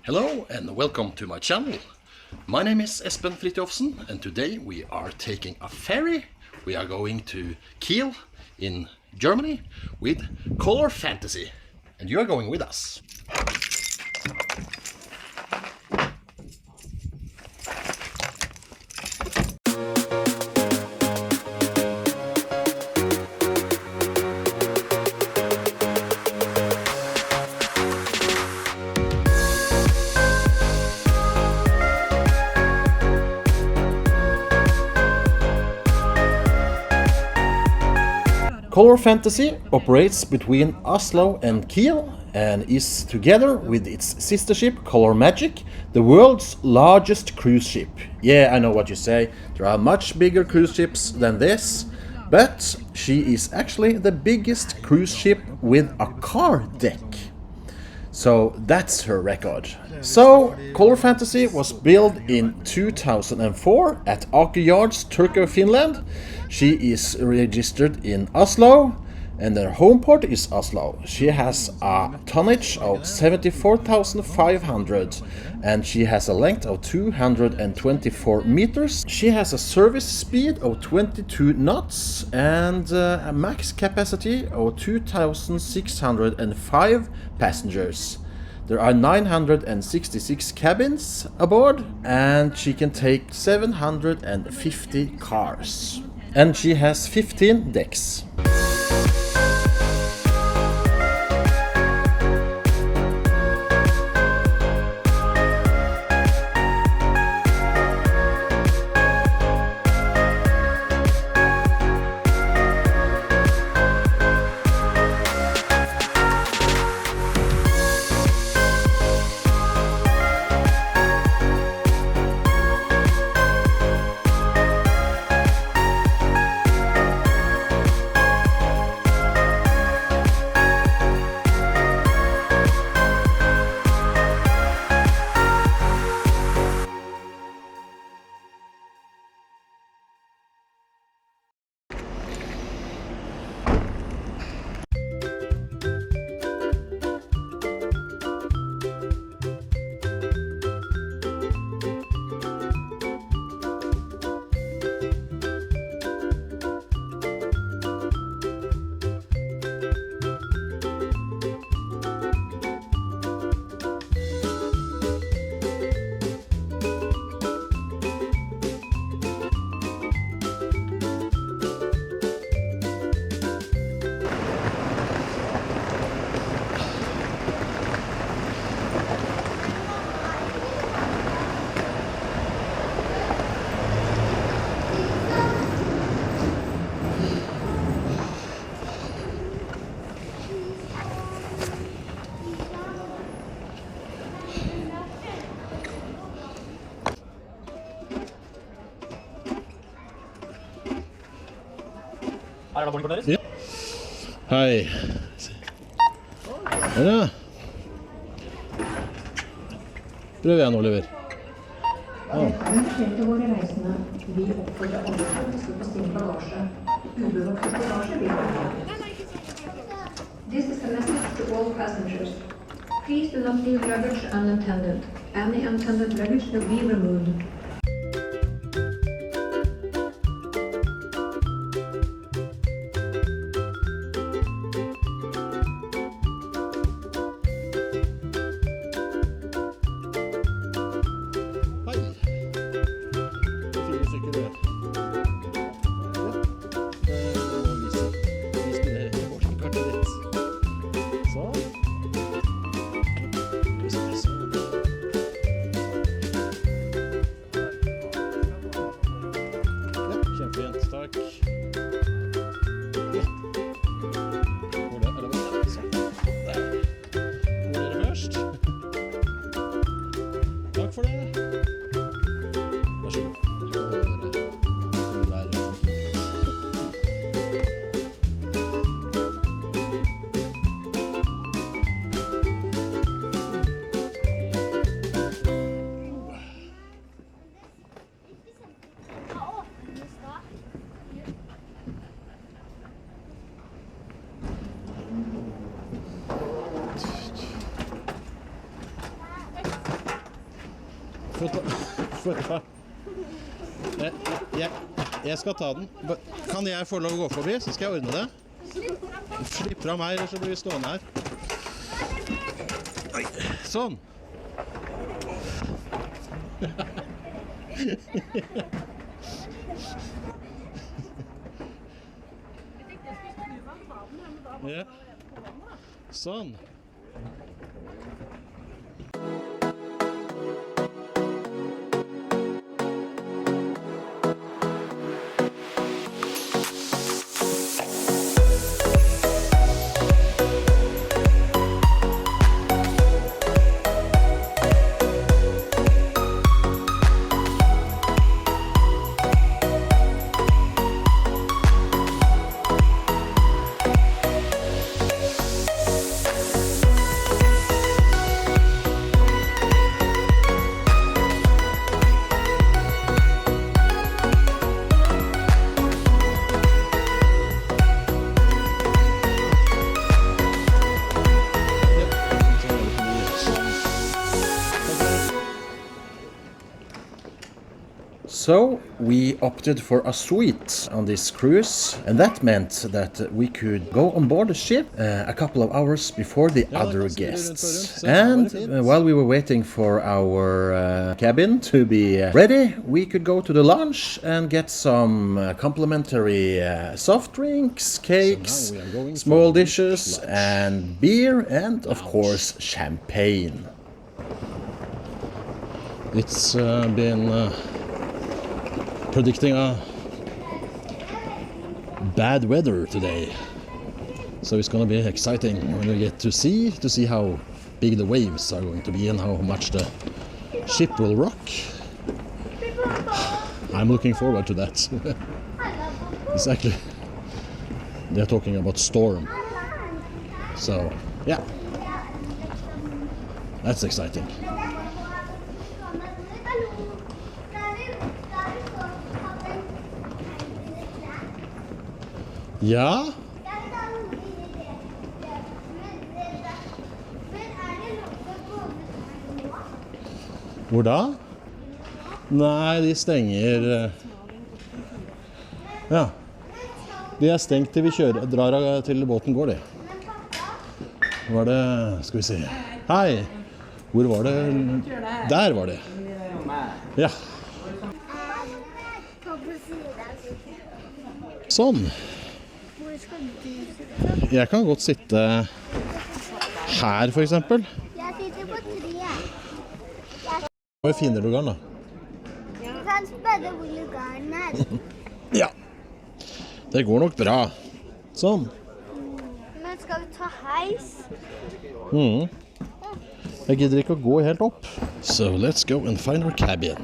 Hello and welcome to my channel. My name is Espen Fritjofsen and today we are taking a ferry. We are going to Kiel in Germany with Color Fantasy and you are going with us. Color Fantasy operates between Oslo and Kiel and is together with its sister ship Color Magic the world's largest cruise ship. Yeah, I know what you say, there are much bigger cruise ships than this, but she is actually the biggest cruise ship with a car deck. So that's her record. So, Color Fantasy was built in 2004 at Aker Yards, Turku, Finland. She is registered in Oslo and her home port is Oslo. She has a tonnage of 74,500 and she has a length of 224 meters. She has a service speed of 22 knots and a max capacity of 2,605 passengers. There are 966 cabins aboard and she can take 750 cars. And she has 15 decks. Er det boardingkortet deres? Ja. Hei. Ja. Prøv igjen, Oliver. Til våre reisende, vi oppfordrer alle til å huske på sin bagasje. Ubevoktet bagasje vil være. This is a message to all passengers. Please do not leave luggage unattended. Any unattended luggage will be removed. Takk. Ja. Hvor er det? Sånn. Der. Hvor er det først? Takk for det. Vær så god. Jeg skal ta den. Kan jeg få lov å gå forbi, så skal jeg ordne det? Slipp fra meg, eller så blir vi stående her. Oi, sånn. Ja. Sånn. So we opted for a suite on this cruise, and that meant that we could go on board the ship a couple of hours before the other guests. And while we were waiting for our cabin to be ready, we could go to the lounge and get some complimentary soft drinks, cakes, small dishes, and beer, and of course champagne. It's been predicting a bad weather today, so it's going to be exciting when we get to see how big the waves are going to be and how much the ship will rock. I'm looking forward to that. Exactly. They're talking about storm, so yeah, that's exciting. Ja? Hvor da? Nei, de stenger... Ja. De er stengt til vi drar til båten går, de. Var det... Skal vi se. Hei! Hvor var det? Der var det. Ja. Sånn. Jeg kan godt sitte her, for eksempel. Jeg sitter på treet. Hvor finner du garn, da? Du kan spørre hvor lugaren er. Ja. Det går nok bra. Sånn. Men skal vi ta heis? Jeg gidder ikke å gå helt opp. So let's go and find our cabin.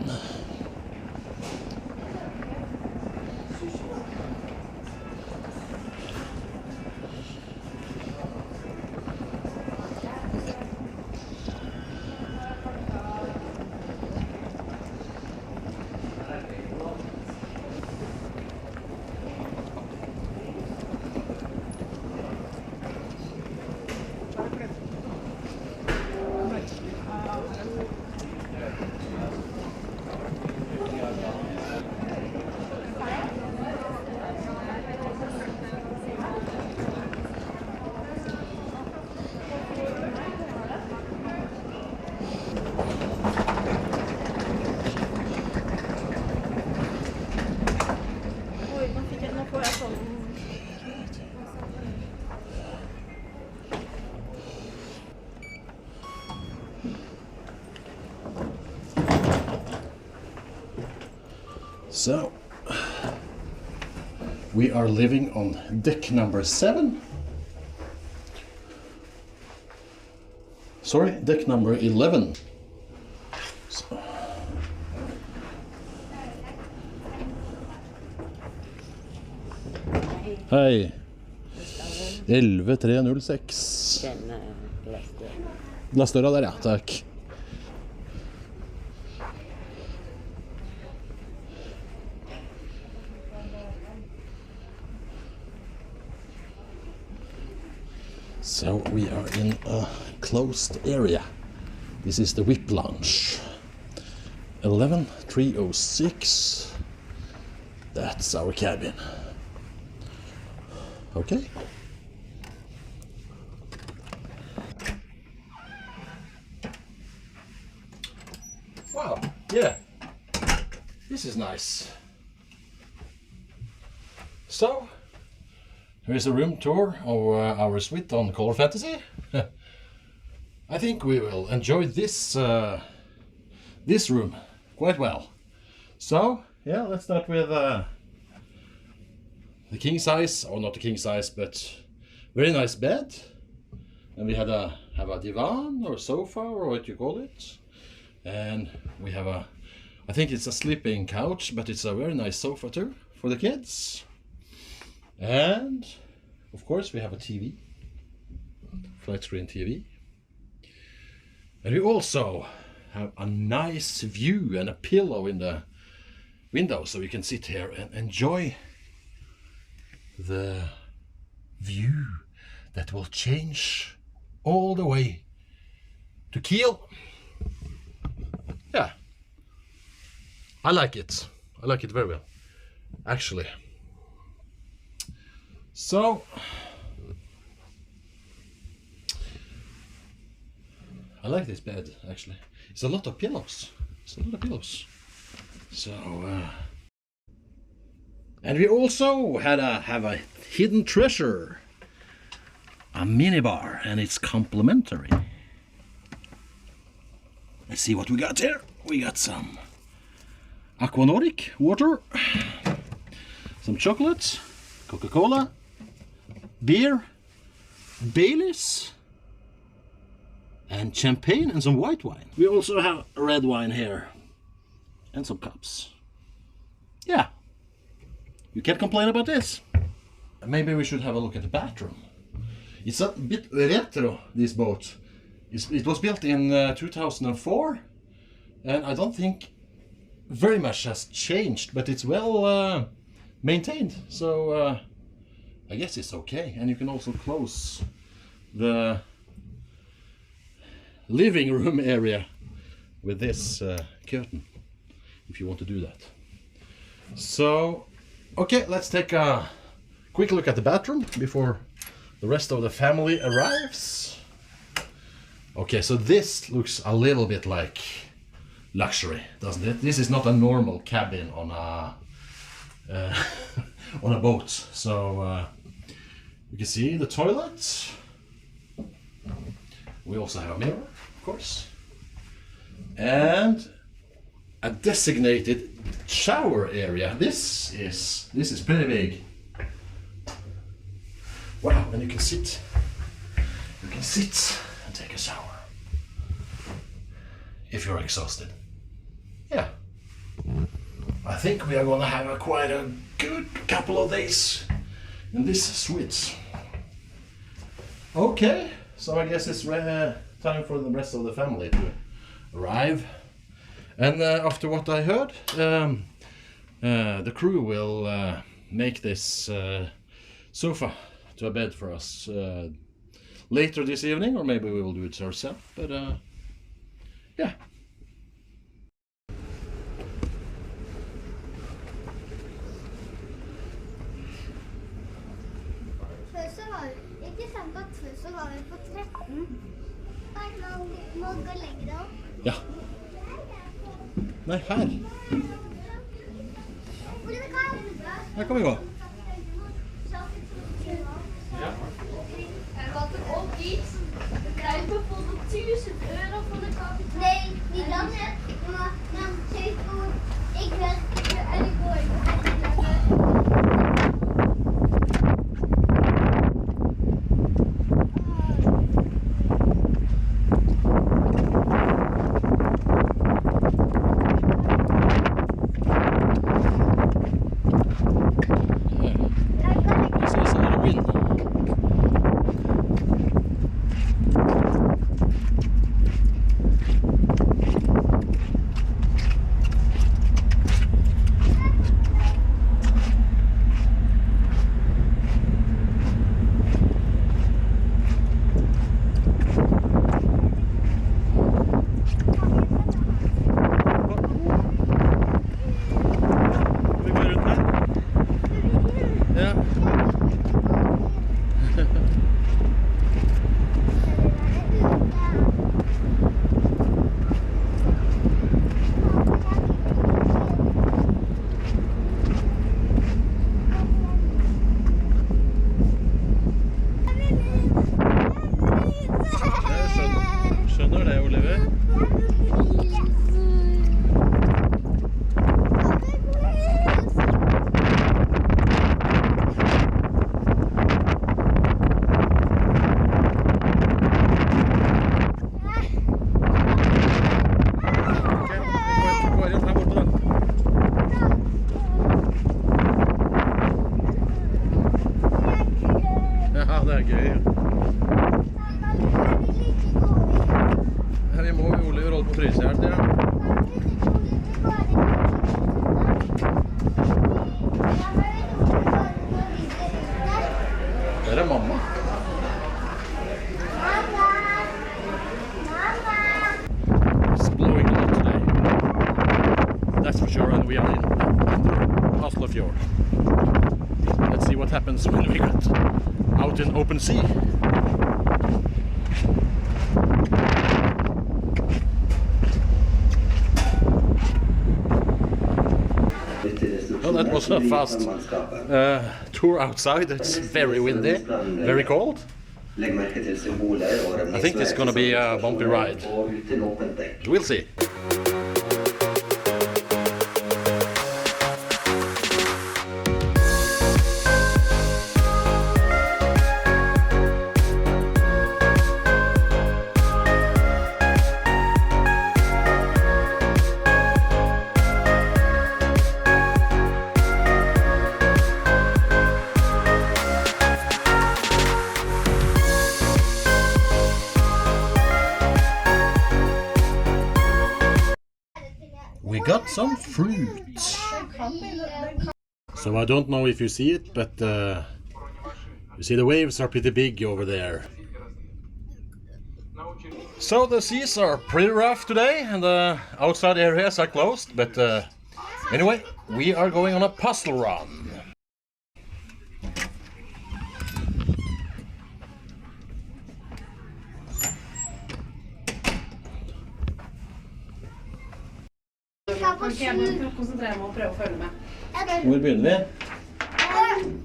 So, we are living on deck number 7. Sorry, deck number 11. So. Hei. 11306. Den Glassdøra der, ja. Takk. So we are in a closed area. This is the VIP lounge. 11306. That's our cabin. Okay. Wow, yeah. This is nice. So, here's a room tour of our suite on Color Fantasy. I think we will enjoy this this room quite well. So, yeah, let's start with the king size, or not the king size, but very nice bed. And we have a divan or sofa or what you call it. And we have I think it's a sleeping couch, but it's a very nice sofa too for the kids. And of course we have a TV, flat screen TV. And we also have a nice view and a pillow in the window, so we can sit here and enjoy the view that will change all the way to Kiel. Yeah, I like it. I like it very well, actually. So, I like this bed, actually. It's a lot of pillows. So, and we also have a hidden treasure, a minibar, and it's complimentary. Let's see what we got here. We got some Aqua Nordic water, some chocolates, Coca-Cola, beer, Baileys, and champagne and some white wine. We also have red wine here and some cups. Yeah, you can't complain about this. Maybe we should have a look at the bathroom. It's a bit retro, this boat. It was built in 2004, and I don't think very much has changed, but it's well maintained, so I guess it's okay. And you can also close the living room area with this curtain if you want to do that. So, okay, let's take a quick look at the bathroom before the rest of the family arrives. Okay, so this looks a little bit like luxury, doesn't it? This is not a normal cabin on a on a boat. So you can see the toilet. We also have a mirror, of course, and a designated shower area. This is pretty big. Wow, and you can sit and take a shower if you're exhausted. Yeah, I think we are gonna have quite a good couple of days in this suite. Okay, so I guess it's time for the rest of the family to arrive. And after what I heard, the crew will make this sofa to a bed for us later this evening, or maybe we will do it ourselves, but yeah. Ikke sant at først så var vi på 13. Nei, må gå lenger opp. Ja. Nei, her. Her kan vi gå. Ja. En wat er ook iets, we krijgen bijvoorbeeld 1000 euro voor de kapitein. Nee, niet dan net, maar dan zeg ik gewoon, ik werk hier en ik gooi. Der er mamma. It's blowing a lot today. That's for sure, and we are in Oslo fjord. Let's see what happens when we get out in open sea. Well, that was a fast tour outside. It's very windy, very cold. I think it's gonna be a bumpy ride. We'll see. We got some fruit. So I don't know if you see it, but you see the waves are pretty big over there. So the seas are pretty rough today and the outside areas are closed, but anyway, we are going on a puzzle run. På 7. Konsentrere meg og prøve å følge med. Hvor begynner vi?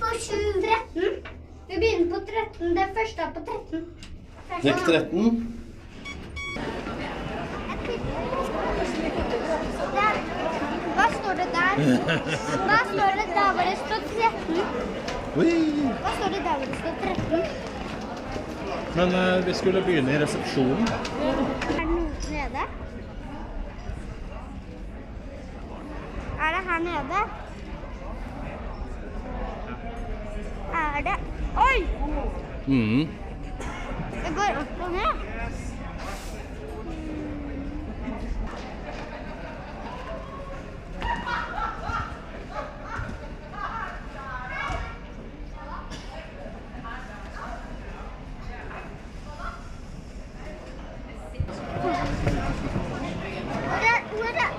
På 7. 13. Vi begynner på 13. Det første er på 13. Dekk 13. Hva står det der? Hva står det der hvor det står 13? Hva står det der hvor det står 13? Men vi skulle begynne i resepsjonen. Er det noe nede? Er det her nede? Er det? Oi! Det går opp og ned. Hvor er huden?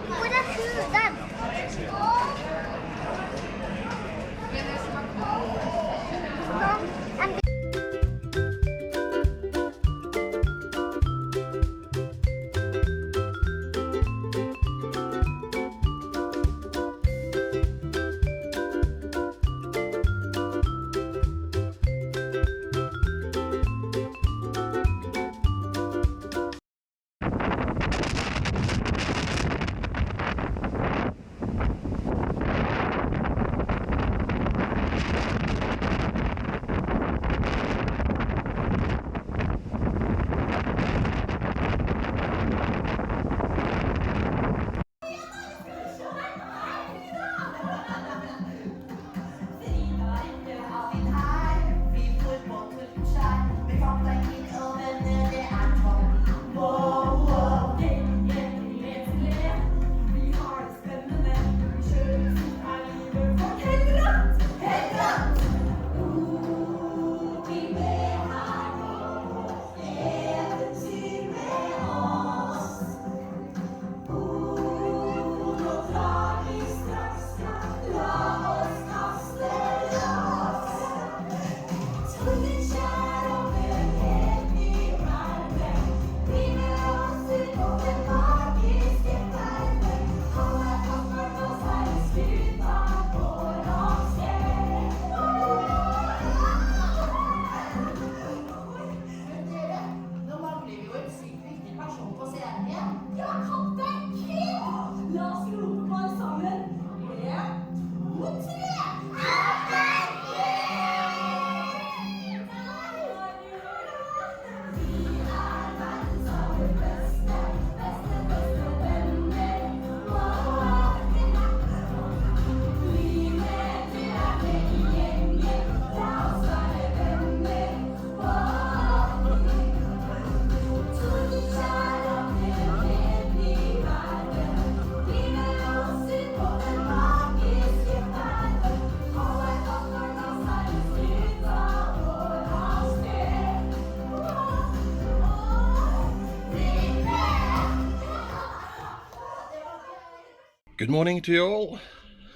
Good morning to you all.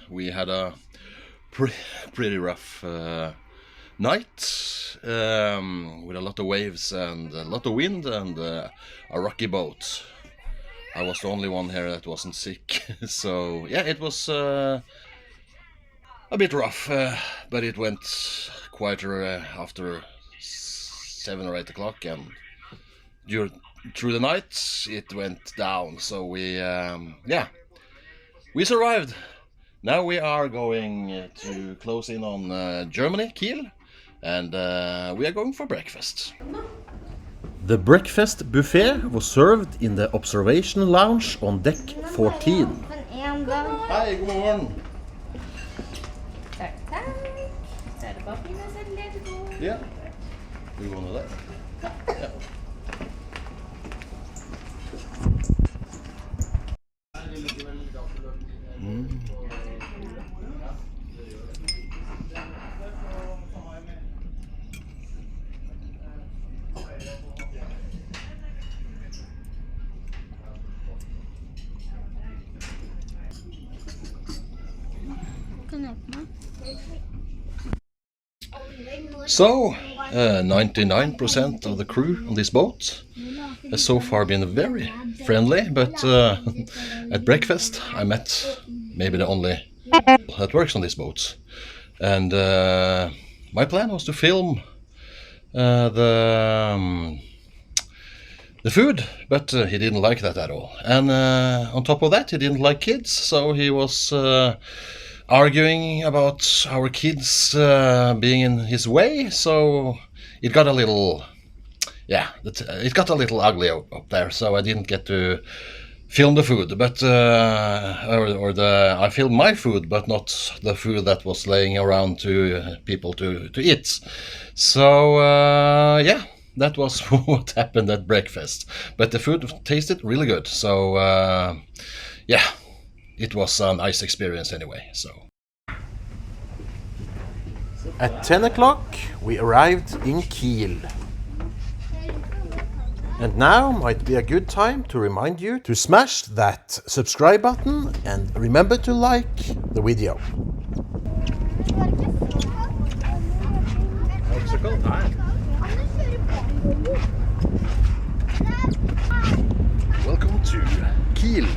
We had a pretty rough night with a lot of waves and a lot of wind and a rocky boat. I was the only one here that wasn't sick, so yeah, it was a bit rough, but it went quieter after 7 or 8 o'clock, and through the night it went down. So we survived. Now we are going to close in on Germany, Kiel, and we are going for breakfast. The breakfast buffet was served in the observation lounge on deck 14. Hei, god morgen. Takk. Så er det bare å finne seg en ledebord. Ja. Du går ned der. Ja. So, 99% of the crew on this boat has so far been very friendly, but at breakfast I met maybe the only that works on this boat. And my plan was to film the food, but he didn't like that at all. And on top of that, he didn't like kids, so he was arguing about our kids being in his way. So it got a little, it got a little ugly up there. So I didn't get to film the food, but I filmed my food, but not the food that was laying around to people to eat. So that was what happened at breakfast. But the food tasted really good. So it was a nice experience anyway. So at 10 o'clock we arrived in Kiel. And now might be a good time to remind you to smash that subscribe button and remember to like the video. Welcome to Kiel.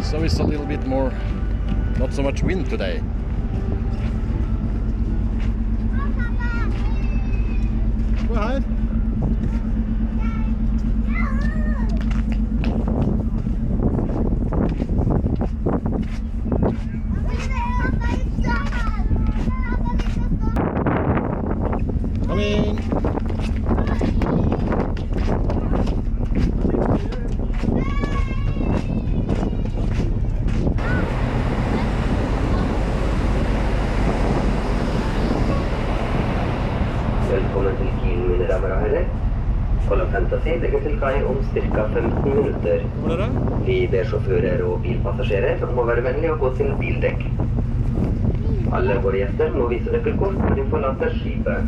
So it's a little bit more, not so much wind today. Go ahead. Coming. Velkommen til Kiel, mine damer og herrer. Color Fantasy legger til kai om cirka 15 minutter. Vi ber sjåfører og bilpassasjerer om å være vennlige og gå til bildekk. Alle våre gjester må vise nøkkelkort når de forlater skipet.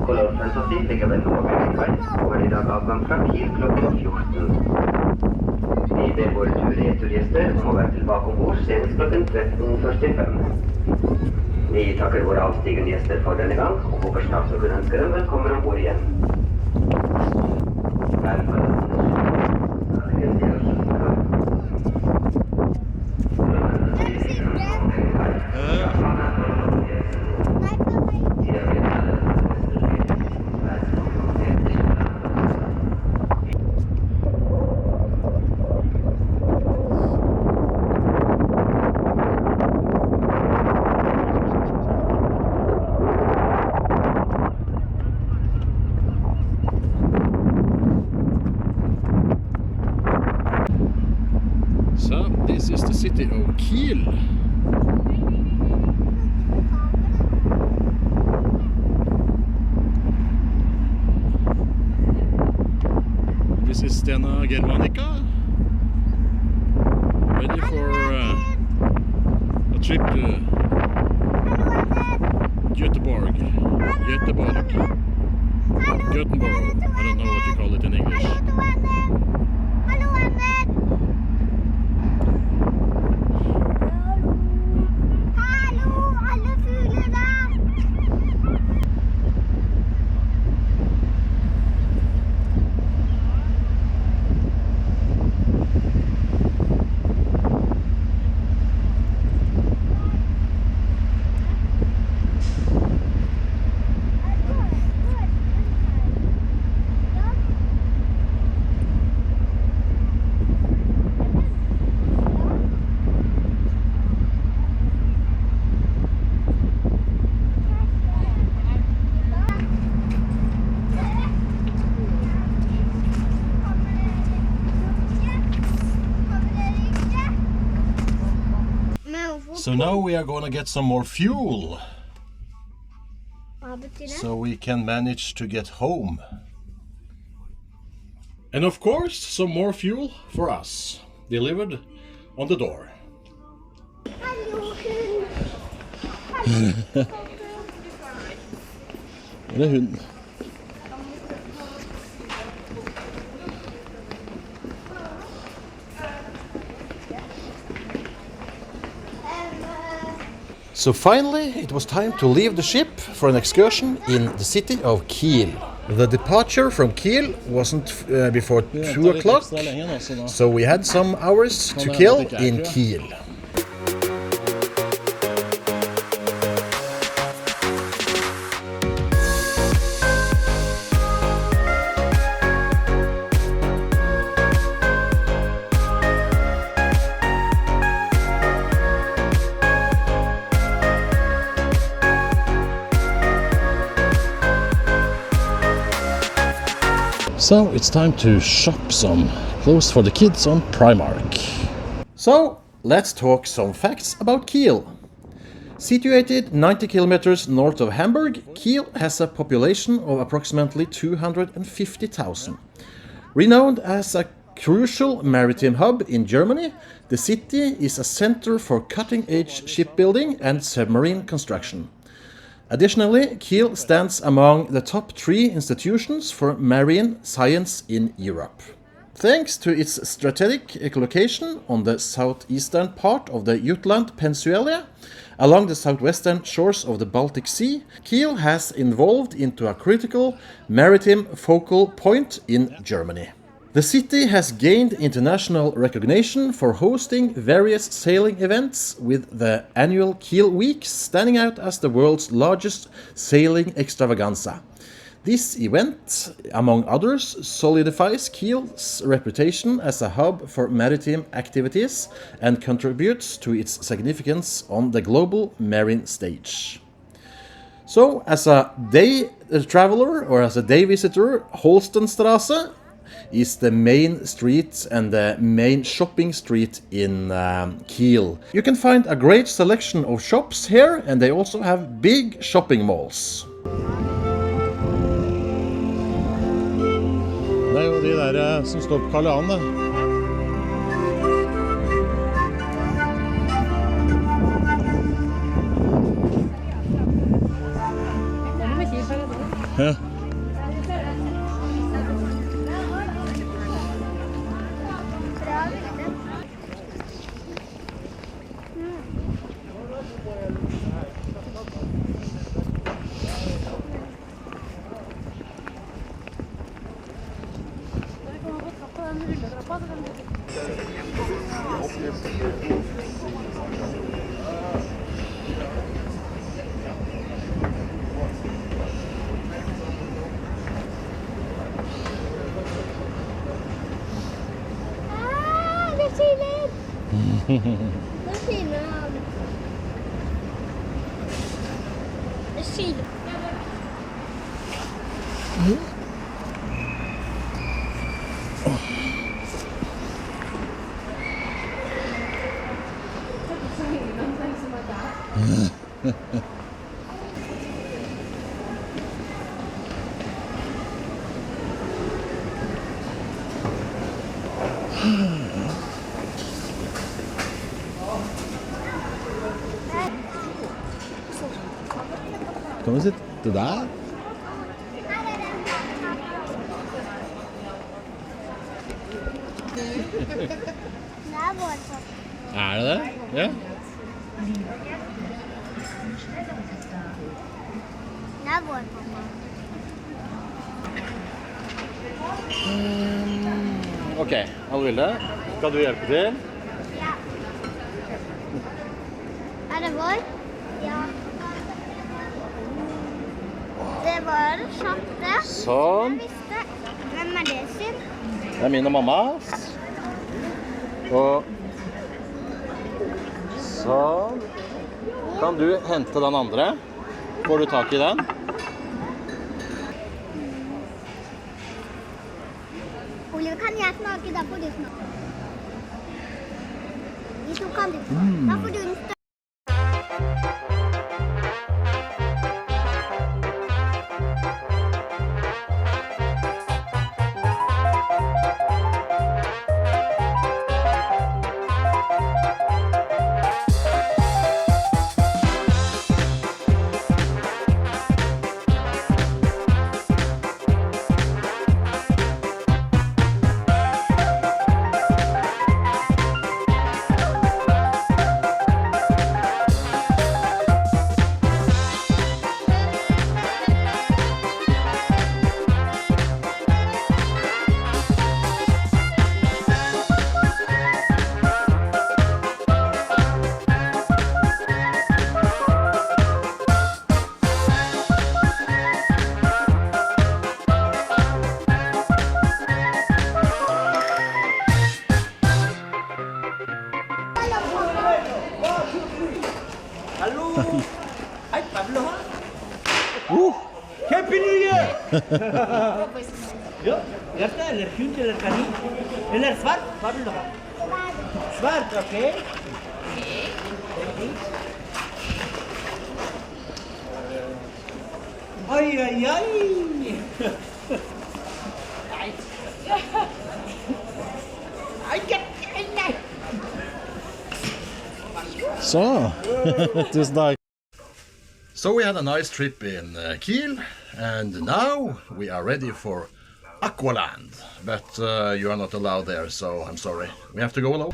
Color Fantasy ligger ved Norway kai og har i dag avgang fra Kiel klokken 14. Vi ber våre turgjester om å være tilbake om bord senest klokken 13:45. Vi takker våre avstigende gjester for denne gang, og håper snart å kunne ønske dem velkommen ombord igjen. So this is the city of Kiel. again, Monica. Ready for a trip to Göteborg. Gothenburg. I don't know what you call it in English. Hallo, venner! Hallo, alle fuglene! So now we are gonna get some more fuel, Hva betyr det? so we can manage to get home. And of course, some more fuel for us, delivered on the door. Hallo, hund! Det er hunden. So finally, it was time to leave the ship for an excursion in the city of Kiel. The departure from Kiel wasn't before 2 o'clock, so we had some hours to kill in Kiel. So it's time to shop some clothes for the kids on Primark. So let's talk some facts about Kiel. Situated 90 kilometers north of Hamburg, Kiel has a population of approximately 250,000. Renowned as a crucial maritime hub in Germany, the city is a center for cutting-edge shipbuilding and submarine construction. Additionally, Kiel stands among the top 3 institutions for marine science in Europe. Thanks to its strategic location on the southeastern part of the Jutland Peninsula, along the southwestern shores of the Baltic Sea, Kiel has evolved into a critical maritime focal point in Germany. The city has gained international recognition for hosting various sailing events, with the annual Kiel Week standing out as the world's largest sailing extravaganza. This event, among others, solidifies Kiel's reputation as a hub for maritime activities and contributes to its significance on the global marine stage. So, as a day traveler or as a day visitor, Holstenstrasse is the main street and the main shopping street in Kiel. You can find a great selection of shops here, and they also have big shopping malls. Det er jo de der som står på Karl Johan, da. Ja. Det kiler! Det kiler han. Det kiler. Kan vi sitte der? Det er vår pappa. Er det det? Ja. Det er vår pappa. Ok, Alvilde, skal du hjelpe til? Ja. Er det vår? Ja. Det var kjapt det. Sånn. Jeg visste. Hvem er det sin? Det er min og mammas. Og sånn. Kan du hente den andre? Får du tak i den? Oliver, kan jeg smake? Da får du smake. Hvis du kan du. Da får du en større. Hei, Pablo. Happy New Year! Ja, hjerte eller hund eller kanin? Eller svart, Pablo? Svart, ok? Oi, oi, oi! Så, tusen takk. So we had a nice trip in Kiel, and now we are ready for Aqualand. But you are not allowed there, so I'm sorry. We have to go alone.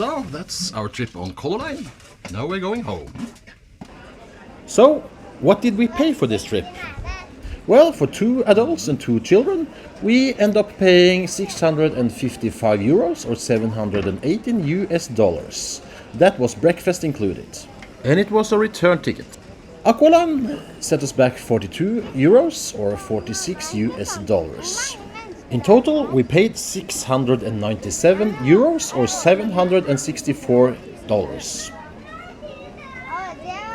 So that's our trip on Color Line. Now we're going home. So, what did we pay for this trip? Well, for 2 adults and 2 children, we end up paying 655 euros or 718 US dollars. That was breakfast included. And it was a return ticket. Aqualand set us back 42 euros or 46 US dollars. In total, we paid 697 euros or 764 dollars.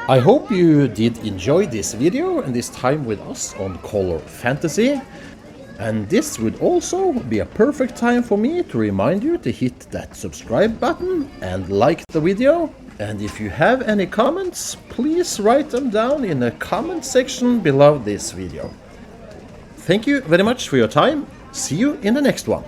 I hope you did enjoy this video and this time with us on Color Fantasy. And this would also be a perfect time for me to remind you to hit that subscribe button and like the video. And if you have any comments, please write them down in the comment section below this video. Thank you very much for your time. See you in the next one.